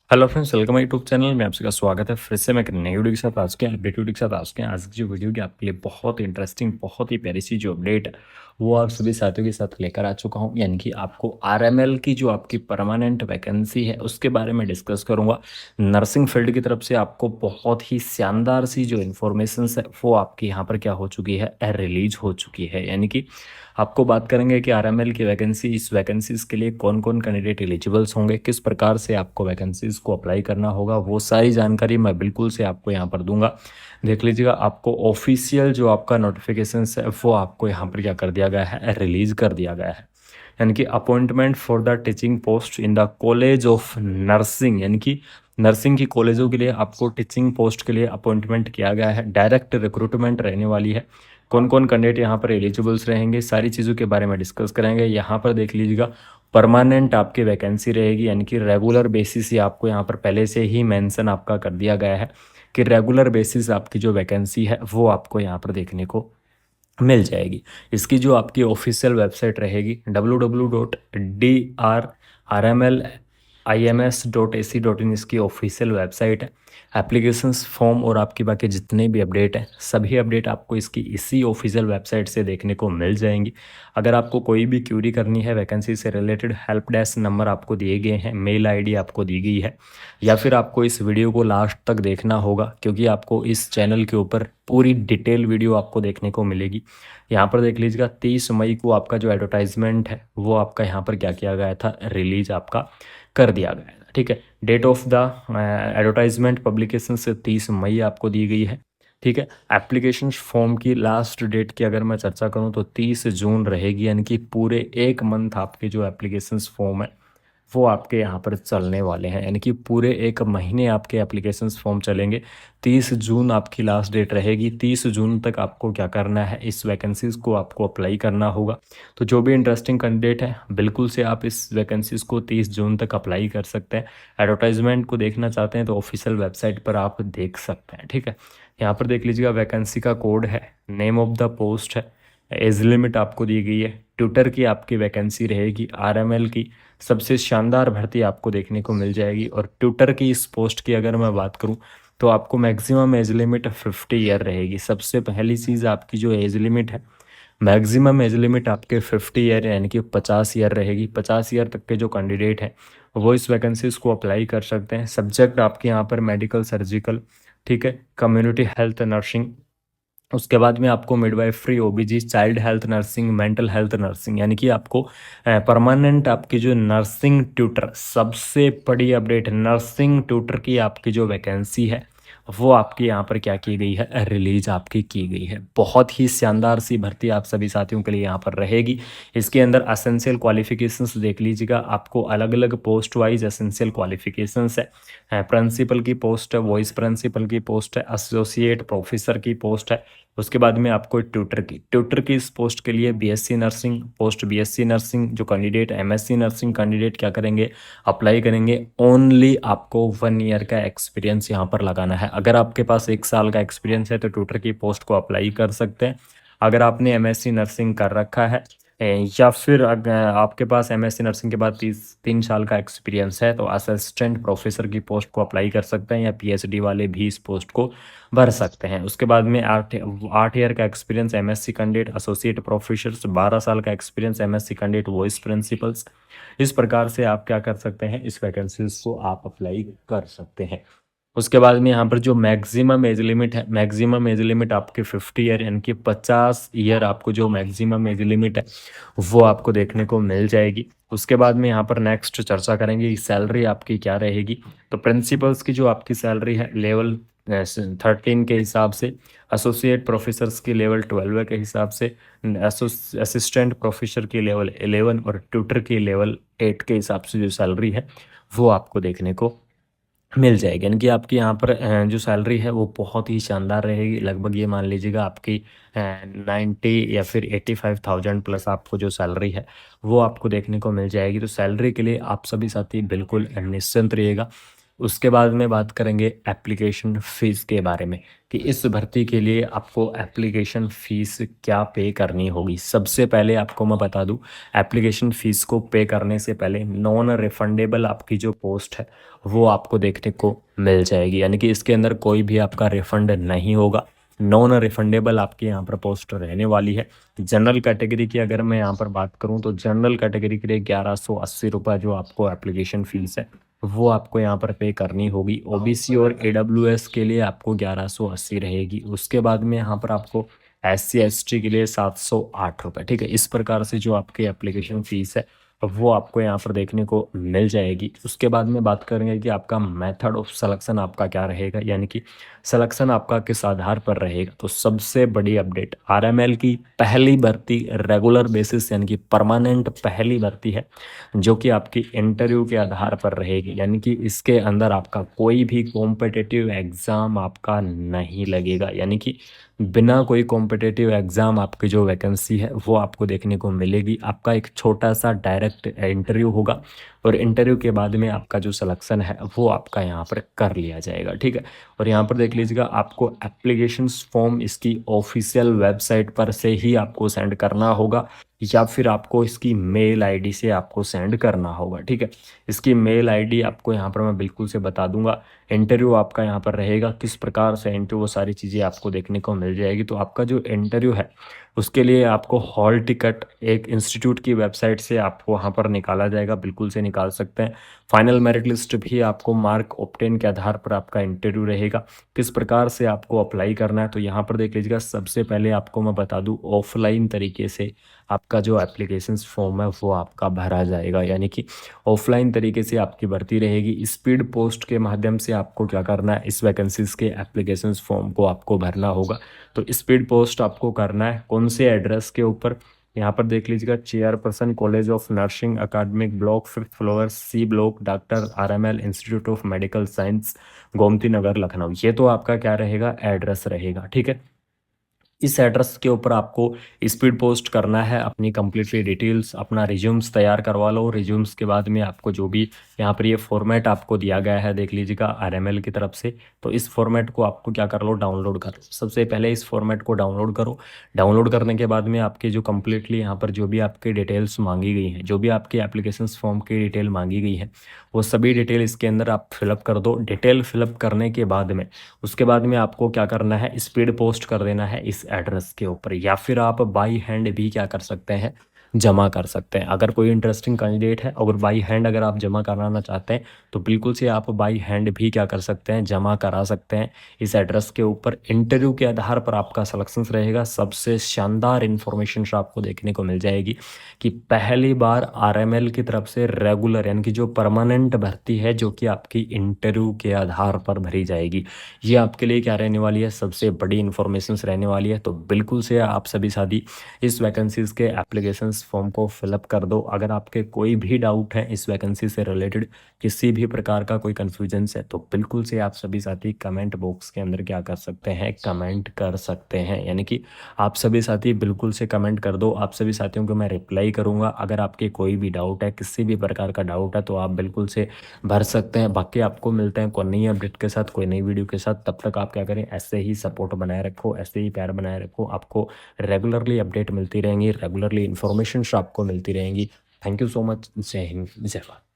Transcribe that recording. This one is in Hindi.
Hello friends, welcome my YouTube channel में आप सबका स्वागत है। फिर से मैं एक नई वीडियो के साथ आज के अपडेट वीडियो के साथ आज के आज की जो वीडियो की आपके लिए बहुत इंटरेस्टिंग, बहुत ही प्यारी सी जो अपडेट है वो आप सभी साथियों के साथ लेकर आ चुका हूं। यानी कि आपको आरएमएल की जो आपकी परमानेंट वैकेंसी है उसके बारे में डिस्कस करूंगा। नर्सिंग फील्ड की तरफ से आपको बहुत ही शानदार सी जो इन्फॉर्मेशन है वो आपकी यहाँ पर क्या हो चुकी है, रिलीज हो चुकी है। यानी कि आपको बात करेंगे कि आरएमएल की वैकेंसी, इस वैकेंसीज के लिए कौन कौन कैंडिडेट एलिजिबल्स होंगे, किस प्रकार से आपको वैकेंसीज को अप्लाई करना होगा, वो सारी जानकारी मैं बिल्कुल से आपको यहाँ पर दूंगा। देख लीजिएगा, आपको ऑफिशियल जो आपका नोटिफिकेशन है वो आपको यहाँ पर क्या कर दिया गया है, रिलीज कर दिया गया है। यानी कि appointment for the teaching post in the college of nursing, यानी कि नर्सिंग की कॉलेजों के लिए आपको टीचिंग पोस्ट के लिए अपॉइंटमेंट किया गया है। डायरेक्ट रिक्रूटमेंट रहने वाली है। कौन कौन कैंडिडेट यहाँ पर एलिजिबल्स रहेंगे, सारी चीज़ों के बारे में डिस्कस करेंगे। यहाँ पर देख लीजिएगा, परमानेंट आपकी वैकेंसी रहेगी, यानी कि रेगुलर बेसिस ही आपको यहाँ पर पहले से ही मेंशन आपका कर दिया गया है कि रेगुलर बेसिस आपकी जो वैकेंसी है वो आपको यहाँ पर देखने को मिल जाएगी। इसकी जो आपकी ऑफिशियल वेबसाइट रहेगी www.drmlims.ac.in, इसकी ऑफिशियल वेबसाइट है। एप्लीकेशंस फॉर्म और आपकी बाकी जितने भी अपडेट हैं सभी अपडेट आपको इसकी इसी ऑफिशियल वेबसाइट से देखने को मिल जाएंगी। अगर आपको कोई भी क्यूरी करनी है वैकेंसी से रिलेटेड, हेल्प डेस्क नंबर आपको दिए गए हैं, मेल आईडी आपको दी गई है, या फिर आपको इस वीडियो को लास्ट तक देखना होगा क्योंकि आपको इस चैनल के ऊपर पूरी डिटेल वीडियो आपको देखने को मिलेगी। यहाँ पर देख लीजिएगा, 30 मई को आपका जो एडवर्टाइजमेंट है वो आपका यहाँ पर क्या किया गया था, रिलीज आपका कर दिया गया था। ठीक है, date of the advertisement publication से 30 मई आपको दी गई है। ठीक है, एप्लीकेशन फॉर्म की लास्ट डेट की अगर मैं चर्चा करूं तो 30 जून रहेगी। यानी कि पूरे एक मंथ आपके जो एप्लीकेशन फॉर्म है वो आपके यहाँ पर चलने वाले हैं। यानी कि पूरे एक महीने आपके एप्लीकेशंस फॉर्म चलेंगे। 30 जून आपकी लास्ट डेट रहेगी। 30 जून तक आपको क्या करना है, इस वैकेंसीज़ को आपको अप्लाई करना होगा। तो जो भी इंटरेस्टिंग कैंडिडेट है बिल्कुल से आप इस वैकेंसीज़ को 30 जून तक अप्लाई कर सकते हैं। एडवर्टाइजमेंट को देखना चाहते हैं तो ऑफिशियल वेबसाइट पर आप देख सकते हैं। ठीक है, यहाँ पर देख लीजिएगा, वैकेंसी का कोड है, नेम ऑफ द पोस्ट है, एज लिमिट आपको दी गई है, ट्यूटर की आपकी वैकेंसी रहेगी, आरएमएल की सबसे शानदार भर्ती आपको देखने को मिल जाएगी। और ट्यूटर की इस पोस्ट की अगर मैं बात करूं तो आपको मैक्सिमम एज लिमिट 50 ईयर रहेगी। सबसे पहली चीज़, आपकी जो एज लिमिट है, मैक्सिमम एज लिमिट आपके 50 ईयर यानी कि 50 ईयर रहेगी। 50 ईयर तक के जो कैंडिडेट हैं वो इस वैकेंसीज को अप्लाई कर सकते हैं। सब्जेक्ट आपके यहाँ पर मेडिकल, सर्जिकल, ठीक है, कम्युनिटी हेल्थ नर्सिंग, उसके बाद में आपको midwifery, ओबीजी, child health nursing, mental health nursing, यानी कि आपको परमानेंट आपकी जो नर्सिंग ट्यूटर, सबसे बड़ी अपडेट, नर्सिंग ट्यूटर की आपकी जो वैकेंसी है वो आपकी यहाँ पर क्या की गई है, रिलीज आपकी की गई है। बहुत ही शानदार सी भर्ती आप सभी साथियों के लिए यहाँ पर रहेगी। इसके अंदर एसेंशियल क्वालिफिकेशंस देख लीजिएगा, आपको अलग अलग पोस्ट वाइज एसेंशियल क्वालिफिकेशंस है। प्रिंसिपल की पोस्ट है, वाइस प्रिंसिपल की पोस्ट है, एसोसिएट प्रोफेसर की पोस्ट है। उसके बाद में आपको ट्यूटर की इस पोस्ट के लिए BSc nursing post, BSc nursing जो कैंडिडेट, एमएससी नर्सिंग कैंडिडेट क्या करेंगे, अप्लाई करेंगे। ओनली आपको 1 ईयर का एक्सपीरियंस यहाँ पर लगाना है। अगर आपके पास 1 साल का एक्सपीरियंस है तो ट्यूटर की पोस्ट को अप्लाई कर सकते हैं। अगर आपने एमएससी नर्सिंग कर रखा है या फिर अगर आपके पास एमएससी नर्सिंग के बाद 3 साल का एक्सपीरियंस है तो असिस्टेंट प्रोफेसर की पोस्ट को अप्लाई कर सकते हैं, या पीएचडी वाले भी इस पोस्ट को भर सकते हैं। उसके बाद में 8 ईयर का experience MSc candidate, associate professor 12 साल का experience MSc candidate, voice principles. इस प्रकार से आप क्या कर सकते हैं, इस वैकेंसीज को आप अप्लाई कर सकते हैं। उसके बाद में यहाँ पर जो मैक्सिमम एज लिमिट है, मैक्सिमम एज लिमिट आपके 50 ईयर यानी कि 50 ईयर आपको जो मैक्सिमम एज लिमिट है वो आपको देखने को मिल जाएगी। उसके बाद में यहाँ पर नेक्स्ट चर्चा करेंगे सैलरी आपकी क्या रहेगी। तो प्रिंसिपल्स की जो आपकी सैलरी है लेवल 13 के हिसाब से, एसोसिएट प्रोफेसर्स की लेवल 12 के हिसाब से, असिस्टेंट प्रोफेसर की लेवल 11 और ट्यूटर की लेवल 8 के हिसाब से जो सैलरी है वो आपको देखने को मिल जाएगी। यानी कि आपकी यहाँ पर जो सैलरी है वो बहुत ही शानदार रहेगी। लगभग ये मान लीजिएगा आपकी 90 या फिर 85,000 प्लस आपको जो सैलरी है वो आपको देखने को मिल जाएगी। तो सैलरी के लिए आप सभी साथी बिल्कुल निश्चिंत रहिएगा। उसके बाद में बात करेंगे एप्लीकेशन फ़ीस के बारे में कि इस भर्ती के लिए आपको एप्लीकेशन फ़ीस क्या पे करनी होगी। सबसे पहले आपको मैं बता दूं, एप्लीकेशन फ़ीस को पे करने से पहले नॉन रिफंडेबल आपकी जो पोस्ट है वो आपको देखने को मिल जाएगी, यानी कि इसके अंदर कोई भी आपका रिफंड नहीं होगा। नॉन रिफंडेबल आपकी यहाँ पर पोस्ट रहने वाली है। जनरल कैटेगरी की अगर मैं यहाँ पर बात करूँ तो जनरल कैटेगरी के लिए 1180 रुपये जो आपको एप्लीकेशन फ़ीस है वो आपको यहाँ पर पे करनी होगी। ओबीसी और एडब्ल्यूएस के लिए आपको 1180 रहेगी। उसके बाद में यहाँ पर आपको एससी एसटी के लिए 708 रुपये, ठीक है। इस प्रकार से जो आपकी एप्लीकेशन फ़ीस है वो आपको यहाँ पर देखने को मिल जाएगी। उसके बाद में बात करेंगे कि आपका मेथड ऑफ सिलेक्शन आपका क्या रहेगा, यानी कि सिलेक्शन आपका किस आधार पर रहेगा। तो सबसे बड़ी अपडेट, आरएमएल की पहली भर्ती रेगुलर बेसिस यानी कि परमानेंट पहली भर्ती है जो कि आपकी इंटरव्यू के आधार पर रहेगी, यानी कि इसके अंदर आपका कोई भी कॉम्पिटिटिव एग्ज़ाम आपका नहीं लगेगा, यानी कि बिना कोई कॉम्पिटिटिव एग्ज़ाम आपकी जो वैकेंसी है वो आपको देखने को मिलेगी। आपका एक छोटा सा डायरेक्ट इंटरव्यू होगा और इंटरव्यू के बाद में आपका जो सिलेक्शन है वो आपका यहाँ पर कर लिया जाएगा, ठीक है। और यहाँ पर देख लीजिएगा, आपको एप्लीकेशंस फॉर्म इसकी ऑफिशियल वेबसाइट पर से ही आपको सेंड करना होगा या फिर आपको इसकी मेल आईडी से आपको सेंड करना होगा, ठीक है। इसकी मेल आईडी आपको यहाँ पर मैं बिल्कुल से बता दूंगा। इंटरव्यू आपका यहाँ पर रहेगा, किस प्रकार से इंटरव्यू, वो सारी चीज़ें आपको देखने को मिल जाएगी। तो आपका जो इंटरव्यू है उसके लिए आपको हॉल टिकट एक इंस्टीट्यूट की वेबसाइट से आपको वहाँ पर निकाला जाएगा, बिल्कुल से निकाल सकते हैं। फाइनल मेरिट लिस्ट भी आपको मार्क ऑब्टेन के आधार पर आपका इंटरव्यू रहेगा। किस प्रकार से आपको अप्लाई करना है तो यहाँ पर देख लीजिएगा, सबसे पहले आपको मैं बता दूँ ऑफलाइन तरीके से आपका जो एप्लीकेशंस फॉर्म है वो आपका भरा जाएगा, यानी कि ऑफलाइन तरीके से आपकी भर्ती रहेगी। स्पीड पोस्ट के माध्यम से आपको क्या करना है, इस वैकेंसीज के एप्लीकेशंस फॉर्म को आपको भरना होगा। तो स्पीड पोस्ट आपको करना है कौन से एड्रेस के ऊपर, यहाँ पर देख लीजिएगा, chairperson college of nursing academic block 5th floor C block doctor RML institute of medical science Gomti Nagar Lucknow. ये तो आपका क्या रहेगा, एड्रेस रहेगा, ठीक है। इस एड्रेस के ऊपर आपको स्पीड पोस्ट करना है अपनी कंप्लीटली डिटेल्स, अपना रिज्यूम्स तैयार करवा लो। रिज्यूम्स के बाद में आपको जो भी यहाँ पर ये फॉर्मेट आपको दिया गया है देख लीजिएगा आरएमएल की तरफ से, तो इस फॉर्मेट को आपको क्या कर लो, डाउनलोड कर लो। सबसे पहले इस फॉर्मेट को डाउनलोड करो। डाउनलोड करने के बाद में आपके जो कंप्लीटली यहाँ पर जो भी आपकी डिटेल्स मांगी गई हैं, जो भी आपकी एप्लीकेशन फॉर्म की डिटेल मांगी गई है वो सभी डिटेल इसके अंदर आप फिलअप कर दो। डिटेल फिलअप करने के बाद में उसके बाद में आपको क्या करना है, स्पीड पोस्ट कर देना है इस एड्रेस के ऊपर, या फिर आप बाई हैंड भी क्या कर सकते हैं, जमा कर सकते हैं। अगर कोई इंटरेस्टिंग कैंडिडेट है, अगर बाई हैंड अगर आप जमा कराना चाहते हैं तो बिल्कुल से आप बाई हैंड भी क्या कर सकते हैं, जमा करा सकते हैं इस एड्रेस के ऊपर। इंटरव्यू के आधार पर आपका सिलेक्शन रहेगा। सबसे शानदार इन्फॉर्मेशन आपको देखने को मिल जाएगी कि पहली बार आरएमएल की तरफ से रेगुलर यानी कि जो परमानेंट भर्ती है जो कि आपकी इंटरव्यू के आधार पर भरी जाएगी। ये आपके लिए क्या रहने वाली है, सबसे बड़ी इन्फॉर्मेशन रहने वाली है। तो बिल्कुल से आप सभी साथी इस वैकेंसीज़ के एप्लीकेशन फॉर्म को फिलअप कर दो। अगर आपके कोई भी डाउट है इस वैकेंसी से रिलेटेड, किसी भी प्रकार का कोई कन्फ्यूजन है, तो बिल्कुल से आप सभी साथी कमेंट बॉक्स के अंदर क्या कर सकते हैं, कमेंट कर सकते हैं। यानी कि आप सभी साथी बिल्कुल से कमेंट कर दो, आप सभी साथियों को मैं रिप्लाई करूंगा। अगर आपके कोई भी डाउट है, किसी भी प्रकार का डाउट है, तो आप बिल्कुल से भर सकते हैं। बाकी आपको मिलते हैं कोई नई अपडेट के साथ, कोई नई वीडियो के साथ। तब तक आप क्या करें, ऐसे ही सपोर्ट बनाए रखो, ऐसे ही प्यार बनाए रखो। आपको रेगुलरली अपडेट मिलती रहेंगी, रेगुलरली इन्फॉर्मेशन आपको मिलती रहेंगी। Thank you so much. जय हिंद, जय भारत।